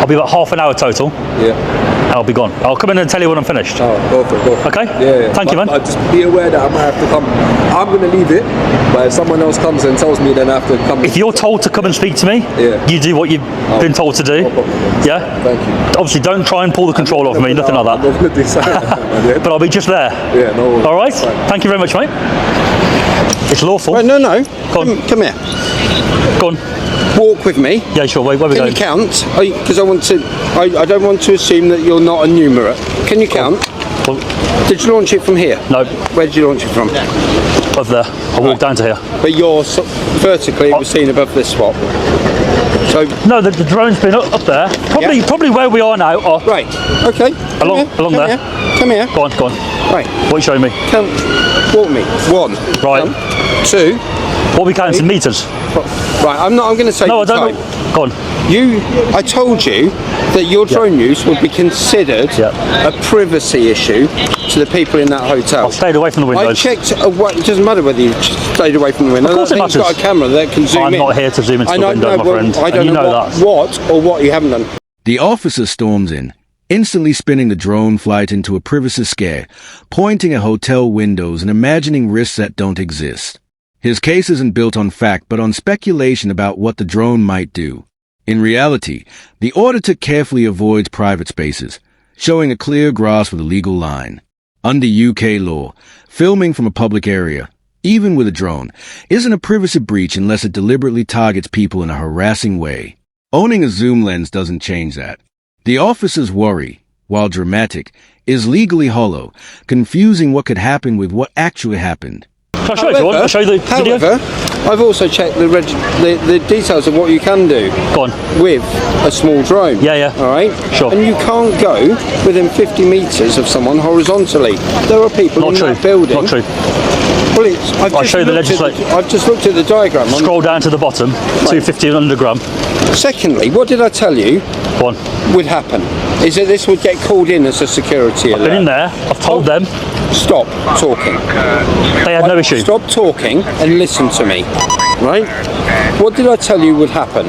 I'll be about half an hour total. Yeah. I'll be gone. I'll come in and tell you when I'm finished. Oh, go for it. Okay? Yeah. Thank you, man. Just be aware that I might have to come. I'm going to leave it, but if someone else comes and tells me, then I have to come. If you're told to come and speak to me, you do what you've been told to do. Yeah? Thank you. Obviously, don't try and pull the control off me, nothing like that. I'm not gonna do something. But I'll be just there. Yeah, no worries. All right? Thank you very much, mate. It's lawful. Right, no. Come here. Go on. Walk with me. Yeah, sure. Where we Can going? you count? Because I don't want to assume that you're not a numerate. Can you count? Well, Did you launch it from here? no, Where did you launch it from? above there. I'll walk down to here. But you're vertically, it was seen above this spot. So No, the drone's been up there. Probably where we are now. right, okay. Along there. Come here. Go on. Right. What are you showing me? Count. Walk me. 1. Right. Count. 2. What are we counting in meters? Right. I'm going to say. No, I the don't time. know. Go on. I told you that your drone use would be considered a privacy issue to the people in that hotel. I stayed away from the windows. I checked. It doesn't matter whether you stayed away from the window. Of course it matters. You've got a camera that can zoom in. I'm not here to zoom into the window, my friend. I don't and you know that. what you haven't done. The officer storms in, instantly spinning the drone flight into a privacy scare, pointing at hotel windows and imagining risks that don't exist. His case isn't built on fact, but on speculation about what the drone might do. In reality, the auditor carefully avoids private spaces, showing a clear grasp of the legal line. Under UK law, filming from a public area, even with a drone, isn't a privacy breach unless it deliberately targets people in a harassing way. Owning a zoom lens doesn't change that. The officer's worry, while dramatic, is legally hollow, confusing what could happen with what actually happened. Can I show you if you want? I'll show you the video. However, I've also checked the details of what you can do Go on. with a small drone. Yeah. All right? Sure. And you can't go within 50 metres of someone horizontally. There are people in that building. Not true. Well, I'll show you the legislation. I've just looked at the diagram. Scroll down to the bottom, 250 underground. Secondly, what did I tell you Go on. would happen? Is that this would get called in as a security alert. Been in there. I've told them. Stop talking. They had no issue. Stop talking and listen to me. Right? What did I tell you would happen?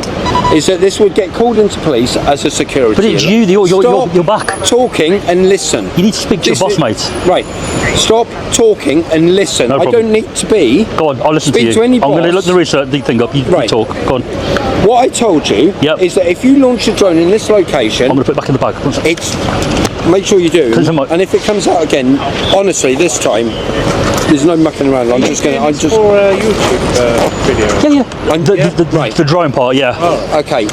Is that this would get called into police as a security But it's alert. you're back. Stop talking and listen. You need to speak to your boss, mate. Right. Stop talking and listen. No I problem. don't need to be. Go on, I'll listen to Speak you. to any I'm going to boss. look the research thing up. You Right. talk. Go on. What I told you is that if you launch a drone in this location, I'm going to put it back in the bag. One sec. it's make sure you do. And if it comes out again, honestly, this time there's no mucking around. I'm just for YouTube video. Yeah. The drone part, yeah. Oh, okay.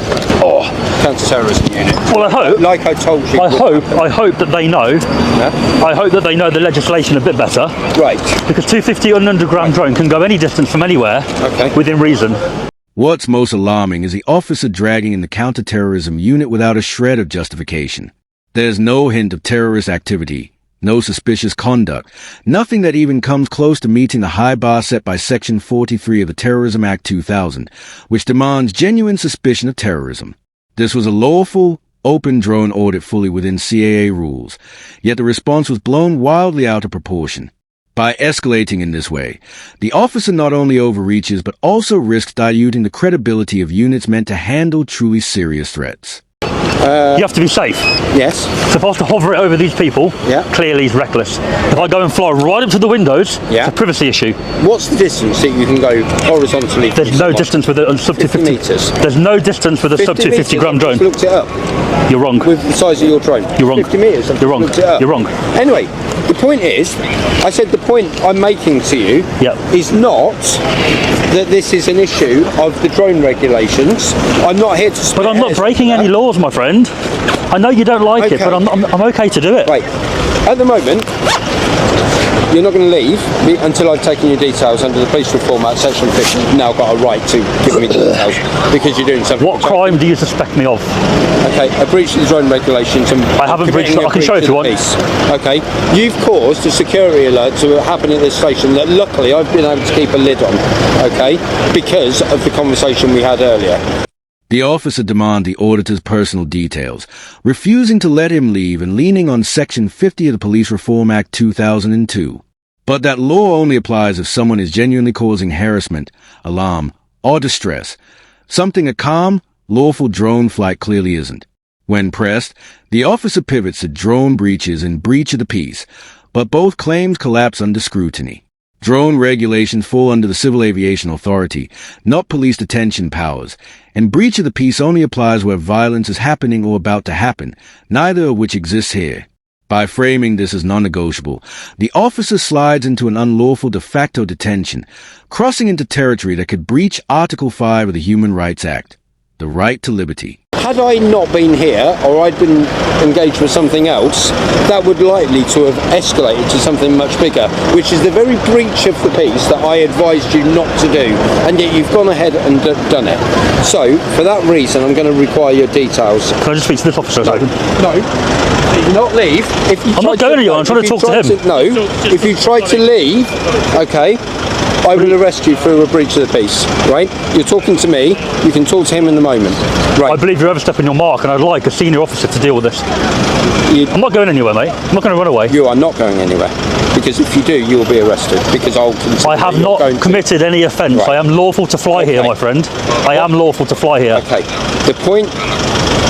Counter-terrorism unit. Well, I hope. Like I told you. I hope that they know. I hope that they know the legislation a bit better. Right. Because 250 on an underground drone can go any distance from anywhere. Okay. Within reason. What's most alarming is the officer dragging in the counter-terrorism unit without a shred of justification. There's no hint of terrorist activity, no suspicious conduct, nothing that even comes close to meeting the high bar set by Section 43 of the Terrorism Act 2000, which demands genuine suspicion of terrorism. This was a lawful, open drone audit fully within CAA rules, yet the response was blown wildly out of proportion. By escalating in this way, the officer not only overreaches but also risks diluting the credibility of units meant to handle truly serious threats. You have to be safe. Yes. So if I was to hover it over these people, clearly he's reckless. If I go and fly right up to the windows, it's a privacy issue. What's the distance that you can go horizontally? There's no distance with a sub 50 metres. There's no distance with a sub 250 gram drone. I've looked it up. You're wrong. With the size of your drone. You're wrong. 50 metres. I've You're wrong. looked it up. You're wrong. Anyway, the point is, I said the point I'm making to you is not that this is an issue of the drone regulations. I'm not here to. But I'm not breaking any laws, my friend. I know you don't like it, but I'm okay to do it. Right. At the moment, you're not going to leave until I've taken your details under the Police Reform Act, Section 50. You've now got a right to give me details because you're doing something. What crime do you suspect me of? Okay, I breached the drone regulations and I haven't breached. I can show it if you want. Okay, you've caused a security alert to happen at this station that luckily I've been able to keep a lid on. Okay, because of the conversation we had earlier. The officer demanded the auditor's personal details, refusing to let him leave and leaning on Section 50 of the Police Reform Act 2002. But that law only applies if someone is genuinely causing harassment, alarm, or distress, something a calm, lawful drone flight clearly isn't. When pressed, the officer pivots to drone breaches and breach of the peace, but both claims collapse under scrutiny. Drone regulations fall under the Civil Aviation Authority, not police detention powers, and breach of the peace only applies where violence is happening or about to happen, neither of which exists here. By framing this as non-negotiable, the officer slides into an unlawful de facto detention, crossing into territory that could breach Article 5 of the Human Rights Act, the right to liberty. Had I not been here, or I'd been engaged with something else, that would likely to have escalated to something much bigger, which is the very breach of the peace that I advised you not to do, and yet you've gone ahead and done it. So, for that reason, I'm going to require your details. Can I just speak to this officer? No, not leave. I'm not going anywhere, I'm trying to talk to him. No, if you try to leave, okay, I will arrest you for a breach of the peace, right? You're talking to me, you can talk to him in a moment. Right. I believe you're overstepping your mark, and I'd like a senior officer to deal with this. I'm not going anywhere, mate. I'm not going to run away. You are not going anywhere, because if you do, you will be arrested, because I have not committed any offence. Right. I am lawful to fly here, my friend. I am lawful to fly here. Okay. The point,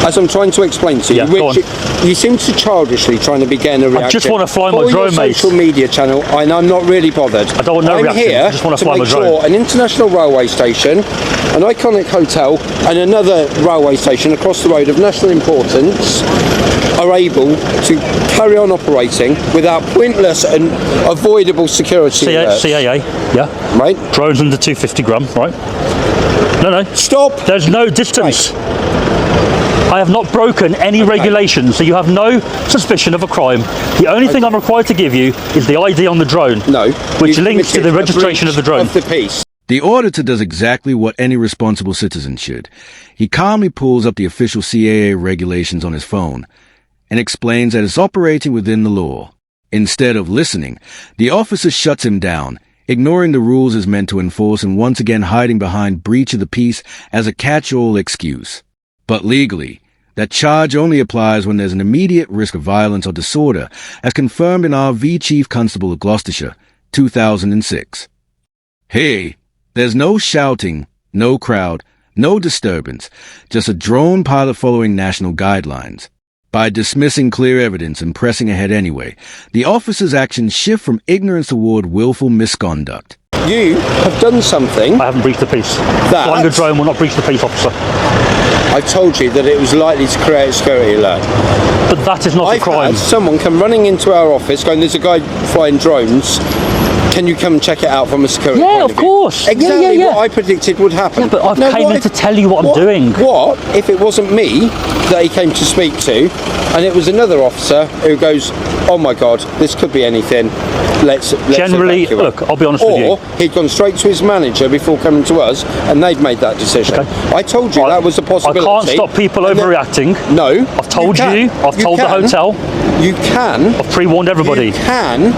as I'm trying to explain to you, which you seem to childishly trying to be getting a reaction. I just want to fly my drone, mate. Social media channel, and I'm not really bothered. I don't want no reaction. Here I just want to fly my drone. Sure an international railway station, an iconic hotel, and another railway station across the road of national importance are able to carry on operating without pointless and avoidable security alerts. CAA, yeah. Right. Drones under 250 gram, right? No. Stop. There's no distance. Right. I have not broken any regulations, so you have no suspicion of a crime. The only thing I'm required to give you is the ID on the drone, which links to the registration of the drone. Of the piece. The auditor does exactly what any responsible citizen should. He calmly pulls up the official CAA regulations on his phone and explains that it's operating within the law. Instead of listening, the officer shuts him down, ignoring the rules is meant to enforce and once again hiding behind breach of the peace as a catch-all excuse. But legally, that charge only applies when there's an immediate risk of violence or disorder, as confirmed in our V Chief Constable of Gloucestershire, 2006. Hey, there's no shouting, no crowd, no disturbance, just a drone pilot following national guidelines. By dismissing clear evidence and pressing ahead anyway, the officer's actions shift from ignorance toward willful misconduct. You have done something. I haven't breached the peace. Flying a drone will not breach the peace, officer. I told you that it was likely to create a security alert. But that is not a crime. I've had someone come running into our office going, there's a guy flying drones. Can you come check it out from a security point of of view? Course. Exactly what I predicted would happen. Yeah, but I've came in to tell you what I'm doing. What if it wasn't me that he came to speak to, and it was another officer who goes, oh my God, this could be anything. Let's generally, evacuate. look, I'll be honest with you. Or he'd gone straight to his manager before coming to us, and they'd made that decision. Okay. I told you that was a possibility. I can't stop people overreacting. No. I've told you. I've told the hotel. You can. I've pre-warned everybody. You can,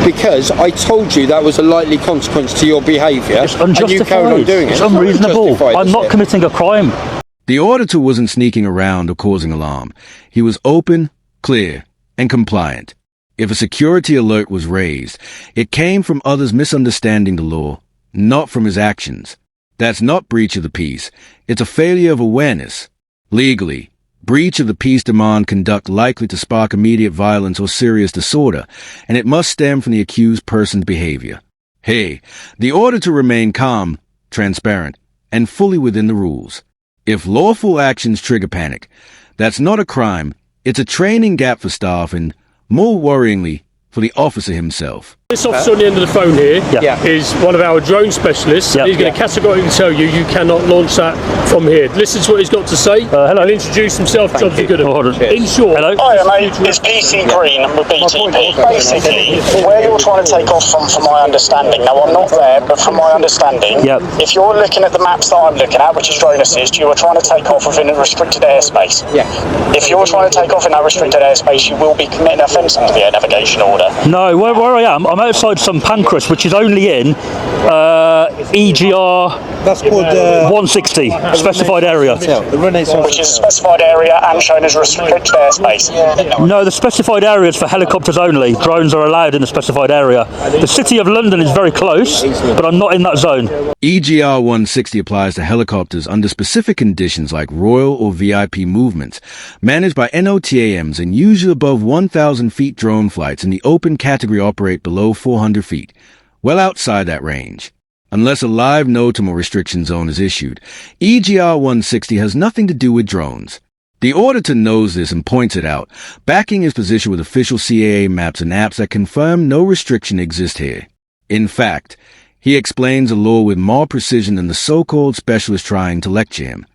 because I told you that was a likely consequence to your behaviour. It's unjustified. And you carried on doing it. It's unreasonable. I'm not committing a crime. The auditor wasn't sneaking around or causing alarm. He was open, clear, and compliant. If a security alert was raised, it came from others misunderstanding the law, not from his actions. That's not breach of the peace. It's a failure of awareness. Legally, breach of the peace demand conduct likely to spark immediate violence or serious disorder, and it must stem from the accused person's behavior. Hey, the order to remain calm, transparent, and fully within the rules. If lawful actions trigger panic, that's not a crime, it's a training gap for staff and, more worryingly, for the officer himself. This officer on the end of the phone here is one of our drone specialists. He's going to categorically tell you cannot launch that from here. Listen to what he's got to say. Hello. And introduce himself. Jobs are good. In short, hello. Hi mate, it's PC Green with BTP. Basically, where you're trying to take off from my understanding, now I'm not there, but from my understanding, if you're looking at the maps that I'm looking at, which is drone assist, you are trying to take off within a restricted airspace. If you're trying to take off in that restricted airspace, you will be committing offence under the air navigation order. No, where I am, I'm I'm outside St Pancras, which is only in EGR. That's called 160 specified area. The Renaissance. Which is a specified area and shown as restricted airspace. No, the specified area is for helicopters only. Drones are allowed in the specified area. The City of London is very close, but I'm not in that zone. EGR 160 applies to helicopters under specific conditions like royal or VIP movements, managed by NOTAMs, and usually above 1,000 feet drone flights in the open category operate below 400 feet, well outside that range. Unless a live NOTAM or restriction zone is issued, EGR 160 has nothing to do with drones. The auditor knows this and points it out, backing his position with official CAA maps and apps that confirm no restriction exists here. In fact, he explains the law with more precision than the so-called specialist trying to lecture him.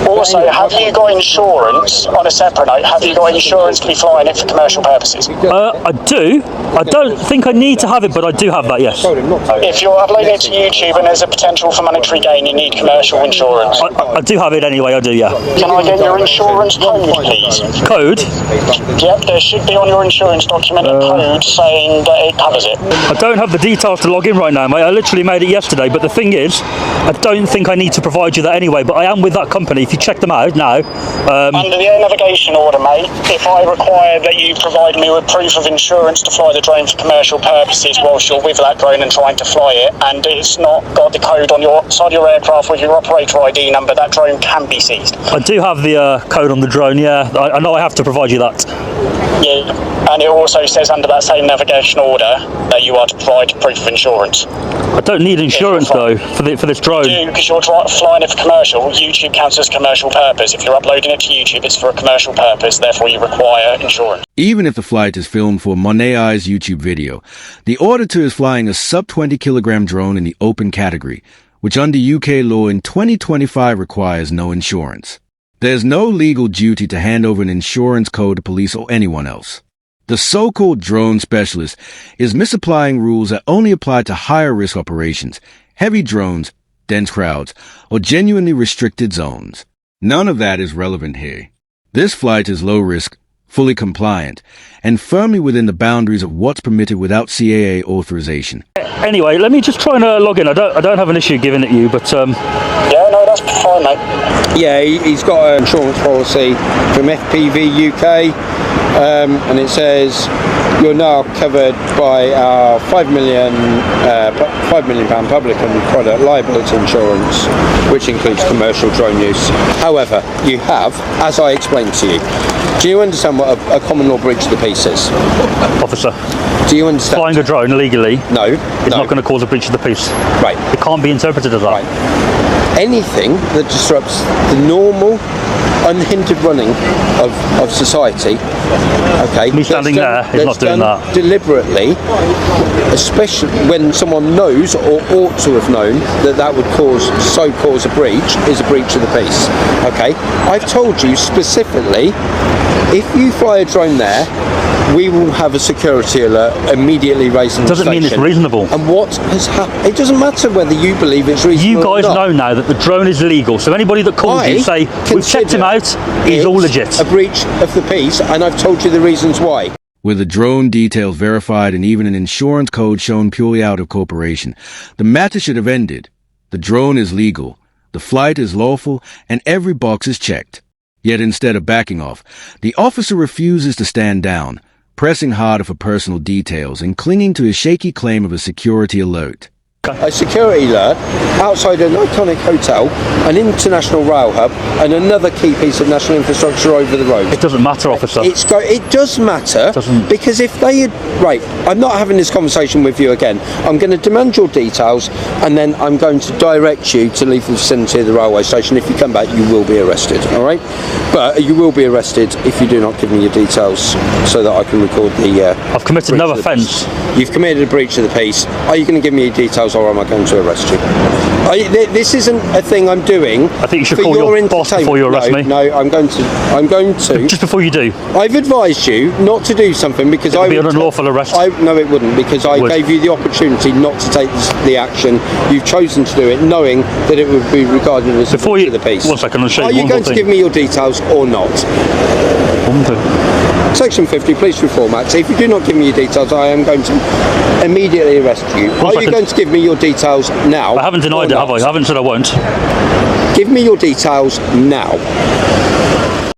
Also, have you got insurance, on a separate note, have you got insurance to be flying it for commercial purposes? I do. I don't think I need to have it, but I do have that, yes. If you're uploading it to YouTube and there's a potential for monetary gain, you need commercial insurance. I do have it anyway, I do, yeah. Can I get your insurance code, please? Code? Yep, there should be on your insurance document a code saying that it covers it. I don't have the details to log in right now, mate. I literally made it yesterday, but the thing is, I don't think I need to provide you that anyway, but I am with that company. If you check them out now... Under the air navigation order, mate, if I require that you provide me with proof of insurance to fly the drone for commercial purposes whilst you're with that drone and trying to fly it, and it's not got the code on your side of your aircraft with your operator ID number, that drone can be seized. I do have the code on the drone, yeah. I know I have to provide you that. Yeah, and it also says under that same navigation order that you are to provide proof of insurance. I don't need insurance though for this drone. You do, because you're flying it for commercial. YouTube counts as commercial purpose. If you're uploading it to YouTube, it's for a commercial purpose. Therefore, you require insurance. Even if the flight is filmed for Monet Eye's YouTube video, the auditor is flying a sub-20 kilogram drone in the open category, which under UK law in 2025 requires no insurance. There's no legal duty to hand over an insurance code to police or anyone else. The so-called drone specialist is misapplying rules that only apply to higher risk operations, heavy drones, dense crowds, or genuinely restricted zones. None of that is relevant here. This flight is low risk, fully compliant, and firmly within the boundaries of what's permitted without CAA authorization. Anyway, let me just try and log in. I don't have an issue giving it you, but Yeah, no, that's fine, mate. Yeah, he's got an insurance policy from FPV UK, and it says you're now covered by our £5 million public and product liability insurance, which includes commercial drone use. However, you have, as I explained to you, do you understand what a common law breach of the peace is? officer, Do you understand? flying a drone illegally No. is not going to cause a breach of the peace. Right. It can't be interpreted as that. Right. Anything that disrupts the normal, unhindered running of society, okay, Me standing there is not doing that. Deliberately, especially when someone knows or ought to have known that would cause a breach, is a breach of the peace. Okay, I've told you specifically, if you fly a drone there, we will have a security alert immediately raised on the Doesn't mean it's station. reasonable. And what has happened? It doesn't matter whether you believe it's reasonable. You guys or not. know now that the drone is legal, so anybody that calls you say, we've checked him out, he's all legit. A breach of the peace, and I've told you the reasons why. With the drone details verified and even an insurance code shown purely out of corporation, the matter should have ended. The drone is legal, the flight is lawful, and every box is checked. Yet instead of backing off, the officer refuses to stand down, pressing harder for personal details and clinging to his shaky claim of a security alert. A security alert outside an iconic hotel, an international rail hub, and another key piece of national infrastructure over the road. It doesn't matter, officer. It does matter, because if they had... Right, I'm not having this conversation with you again. I'm going to demand your details, and then I'm going to direct you to leave the vicinity of the railway station. If you come back, you will be arrested, all right? But you will be arrested if you do not give me your details so that I can record the... I've committed no offence. You've committed a breach of the peace. Are you going to give me your details, or am I going to arrest you? This isn't a thing I'm doing. I think you should call your boss before you arrest me. No, I'm going to. Just before you do. I've advised you not to do something because It would be an unlawful arrest. No, it wouldn't, because I gave you the opportunity not to take the action. You've chosen to do it, knowing that it would be regarded as a breach of the peace. 1 second, I'll show you Are you one going more to thing. give me your details or not? Section 50, Police Reform Act. If you do not give me your details, I am going to immediately arrest you. Are you going to give me your details now? I haven't denied it, have I? I haven't said I won't. Give me your details now.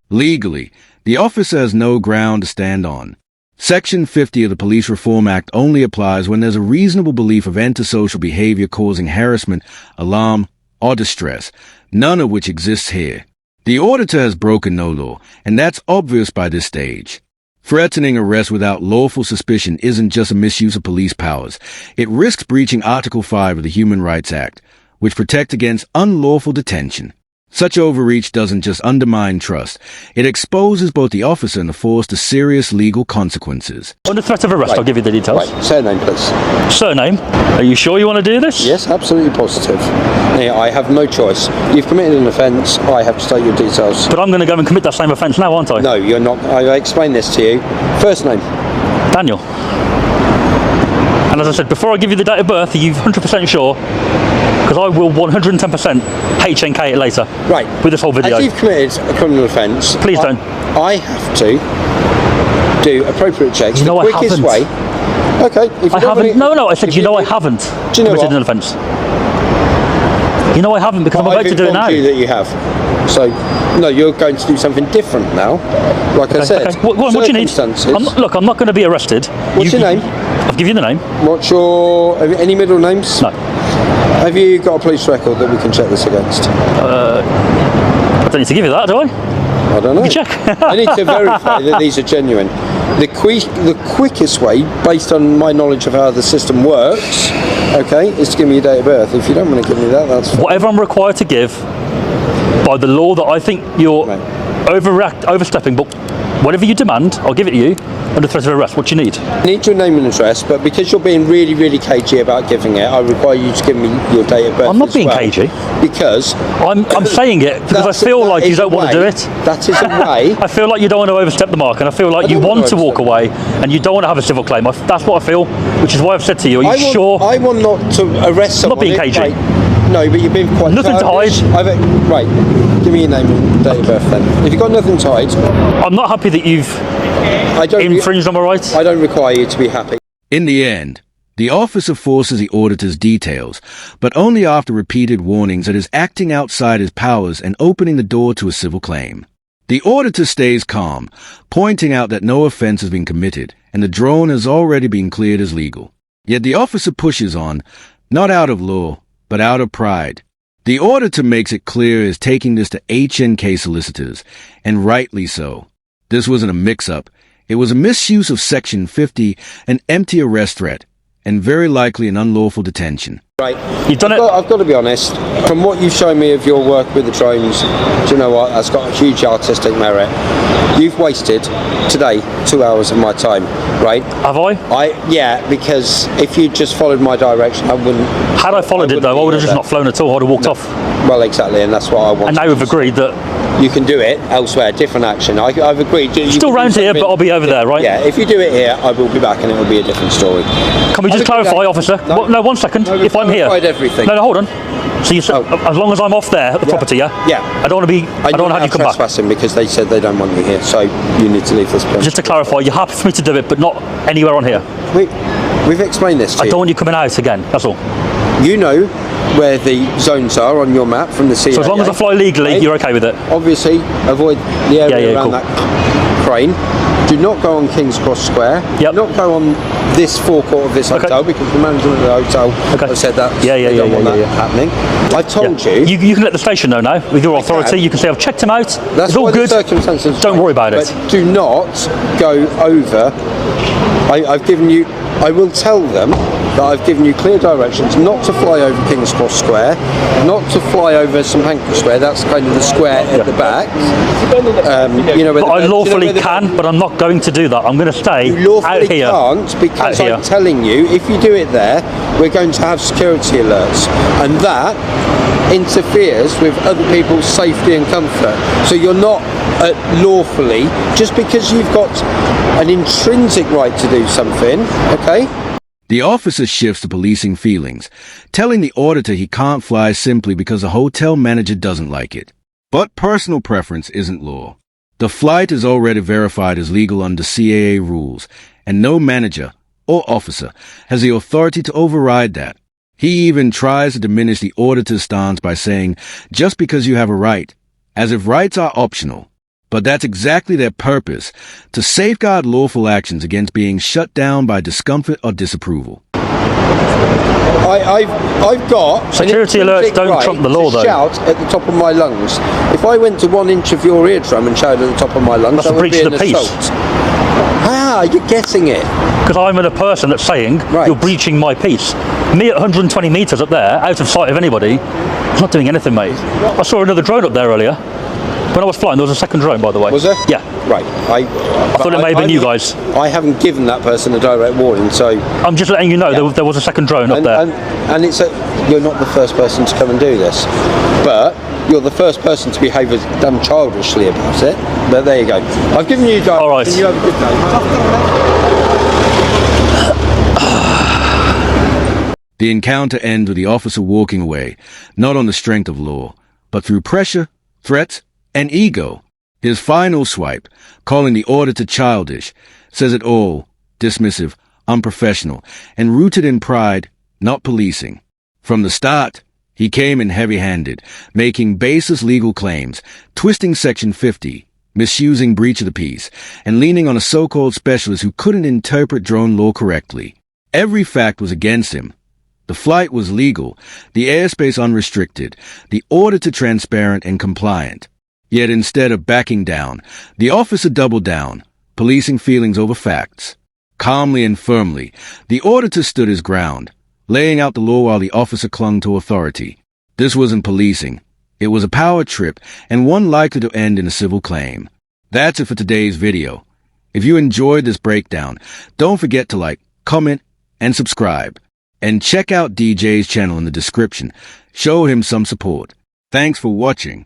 Legally, the officer has no ground to stand on. Section 50 of the Police Reform Act only applies when there's a reasonable belief of antisocial behavior causing harassment, alarm, or distress, none of which exists here. The auditor has broken no law, and that's obvious by this stage. Threatening arrest without lawful suspicion isn't just a misuse of police powers. It risks breaching Article 5 of the Human Rights Act, which protects against unlawful detention. Such overreach doesn't just undermine trust, it exposes both the officer and the force to serious legal consequences. Under threat of arrest, I'll give you the details. Right. Surname, please. Surname? Are you sure you want to do this? Yes, absolutely positive. Yeah, I have no choice. You've committed an offence, I have to take your details. But I'm going to go and commit that same offence now, aren't I? No, you're not. I explained this to you. First name? Daniel. And as I said, before I give you the date of birth, are you 100% sure? Because I will 110% HNK it later. Right. With this whole video. As you've committed a criminal offence, please don't. I have to do appropriate checks. You know the quickest way. Okay. If I haven't. No. I said, you know, I haven't do you know committed an offence. You know, I haven't because I'm about to do it now. I've informed you that you have. So, no, you're going to do something different now. Like I said. Okay. What do you need? Look, I'm not going to be arrested. What's your name? I'll give you the name. What's your... Any middle names? No. Have you got a police record that we can check this against? I don't need to give you that, do I? I don't know. You check. I need to verify that these are genuine. The quickest way, based on my knowledge of how the system works, okay, is to give me your date of birth. If you don't want to give me that, that's fine. Whatever I'm required to give by the law that I think you're overstepping, but whatever you demand, I'll give it to you under threat of arrest. What do you need? I need your name and address, but because you're being really, really cagey about giving it, I require you to give me your date of birth. I'm not being cagey. Because I'm saying it because I feel like you don't want to do it. That is a way. I feel like you don't want to overstep the mark, and I feel like you want to walk away, and you don't want to have a civil claim. That's what I feel, which is why I've said to you, are you sure? I want not to arrest someone. I'm not being cagey. Right. No, but you've been quite... Nothing to hide. Right, give me your name and date of birth then. If you've got nothing to hide... I'm not happy that you've infringed on my rights. I don't require you to be happy. In the end, the officer forces the auditor's details, but only after repeated warnings that is acting outside his powers and opening the door to a civil claim. The auditor stays calm, pointing out that no offense has been committed, and the drone has already been cleared as legal. Yet the officer pushes on, not out of law, but out of pride. The auditor makes it clear he is taking this to HNK solicitors, and rightly so. This wasn't a mix-up. It was a misuse of Section 50, an empty arrest threat, and very likely an unlawful detention. Right. You've done it. I've got to be honest. From what you've shown me of your work with the drones, do you know what? That's got a huge artistic merit. You've wasted today 2 hours of my time, right? Have I? Yeah, because if you just followed my direction, I wouldn't. Had I followed it though, I would have just not flown at all. I'd have walked off. Well, exactly, and that's what I want. And now we've agreed that you can do it elsewhere, different action. I've agreed. Still round here, but I'll be over there, right? Yeah, if you do it here, I will be back and it will be a different story. Can we just clarify, officer? No, 1 second. No, if I'm here. Everything. No, hold on. So you said, as long as I'm off there at the property, yeah? Yeah. I don't want to be. I don't want to have you come back. Trespassing because they said they don't want you here, so you need to leave this place. Just to clarify, you're happy for me to do it, but not anywhere on here. We've explained this to you. I don't want you coming out again. That's all. You know where the zones are on your map from the CIA. So as long as I fly legally, you're okay with it? Obviously, avoid the area around that crane. Do not go on King's Cross Square. Yep. Do not go on this forecourt of this hotel because the management of the hotel have said that they don't want that happening. I've told you. You can let the station know now with your authority. You can say I've checked him out. That's it's all good. Circumstances. Don't worry about it. But do not go over. I've given you. I will tell them that I've given you clear directions not to fly over King's Cross Square, not to fly over St Pancras Square. That's kind of the square at the back. You know, but I lawfully can, but I'm not going to do that. I'm going to stay out here. You can't because I'm telling you, if you do it there, we're going to have security alerts, and that interferes with other people's safety and comfort. So you're not lawfully, just because you've got an intrinsic right to do something, okay? The officer shifts to policing feelings, telling the auditor he can't fly simply because the hotel manager doesn't like it. But personal preference isn't law. The flight is already verified as legal under CAA rules, and no manager or officer has the authority to override that. He even tries to diminish the auditor's stance by saying, just because you have a right, as if rights are optional. But that's exactly their purpose, to safeguard lawful actions against being shut down by discomfort or disapproval. I've got security alerts don't trump the law, though. Shout at the top of my lungs. If I went to 1 inch of your eardrum and shouted at the top of my lungs, that would be an assault. Ah, you're getting it. Because I'm a person that's saying you're breaching my peace. Me at 120 metres up there, out of sight of anybody, I'm not doing anything, mate. I saw another drone up there earlier. When I was flying, there was a second drone, by the way. Was there? Yeah. Right. I thought it may have been you guys. I haven't given that person a direct warning, so... I'm just letting you know there was a second drone up there. And you're not the first person to come and do this, but you're the first person to behave as dumb childishly about it. But there you go. I've given you a direct warning. All right. You have a good day. The encounter ends with the officer walking away, not on the strength of law, but through pressure, threats, and ego. His final swipe, calling the auditor childish, says it all, dismissive, unprofessional, and rooted in pride, not policing. From the start, he came in heavy-handed, making baseless legal claims, twisting Section 50, misusing breach of the peace, and leaning on a so-called specialist who couldn't interpret drone law correctly. Every fact was against him. The flight was legal, the airspace unrestricted, the auditor transparent and compliant. Yet instead of backing down, the officer doubled down, policing feelings over facts. Calmly and firmly, the auditor stood his ground, laying out the law while the officer clung to authority. This wasn't policing. It was a power trip, and one likely to end in a civil claim. That's it for today's video. If you enjoyed this breakdown, don't forget to like, comment, and subscribe. And check out DJ's channel in the description. Show him some support. Thanks for watching.